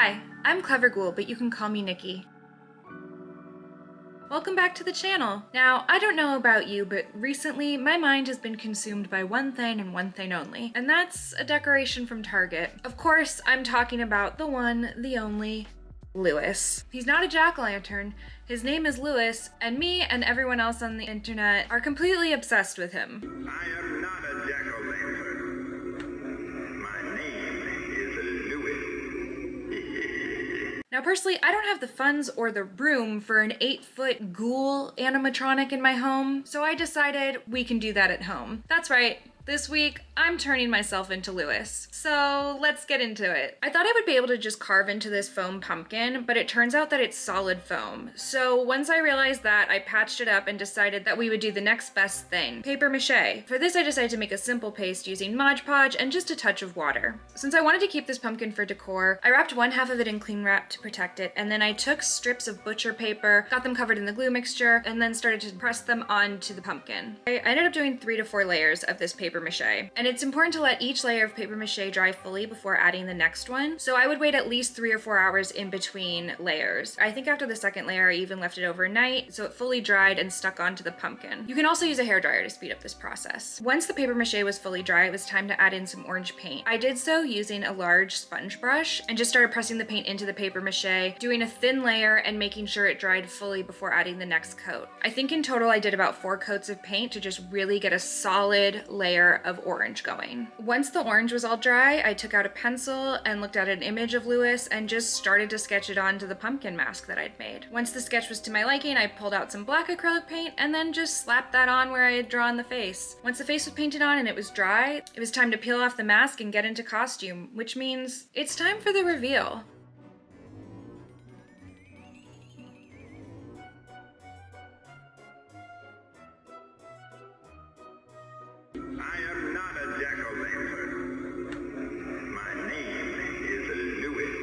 Hi, I'm Clever Ghoul, but you can call me Nikki. Welcome back to the channel. Now, I don't know about you, but recently my mind has been consumed by one thing and one thing only, and that's a decoration from Target. Of course, I'm talking about the one, the only, Lewis. He's not a jack-o'-lantern, his name is Lewis, and me and everyone else on the internet are completely obsessed with him. I am not a jack-o'-lantern. My name is Lewis. Now personally, I don't have the funds or the room for an 8-foot ghoul animatronic in my home, so I decided we can do that at home. That's right. This week, I'm turning myself into Lewis. So let's get into it. I thought I would be able to just carve into this foam pumpkin, but it turns out that it's solid foam. So once I realized that, I patched it up and decided that we would do the next best thing, paper mache. For this, I decided to make a simple paste using Mod Podge and just a touch of water. Since I wanted to keep this pumpkin for decor, I wrapped one half of it in cling wrap to protect it, and then I took strips of butcher paper, got them covered in the glue mixture, and then started to press them onto the pumpkin. I ended up doing 3 to 4 layers of this paper mache. And it's important to let each layer of paper mache dry fully before adding the next one. So I would wait at least 3 or 4 hours in between layers. I think after the second layer, I even left it overnight so it fully dried and stuck onto the pumpkin. You can also use a hairdryer to speed up this process. Once the paper mache was fully dry, it was time to add in some orange paint. I did so using a large sponge brush and just started pressing the paint into the paper mache, doing a thin layer and making sure it dried fully before adding the next coat. I think in total I did about 4 coats of paint to just really get a solid layer of orange going. Once the orange was all dry, I took out a pencil and looked at an image of Lewis and just started to sketch it onto the pumpkin mask that I'd made. Once the sketch was to my liking, I pulled out some black acrylic paint and then just slapped that on where I had drawn the face. Once the face was painted on and it was dry, it was time to peel off the mask and get into costume, which means it's time for the reveal. I am not a jack-o'-lantern. My name is Lewis.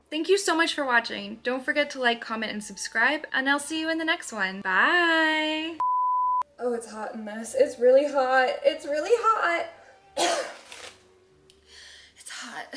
Thank you so much for watching. Don't forget to like, comment, and subscribe, and I'll see you in the next one. Bye! Oh, it's hot in this. It's really hot. It's really hot. It's hot.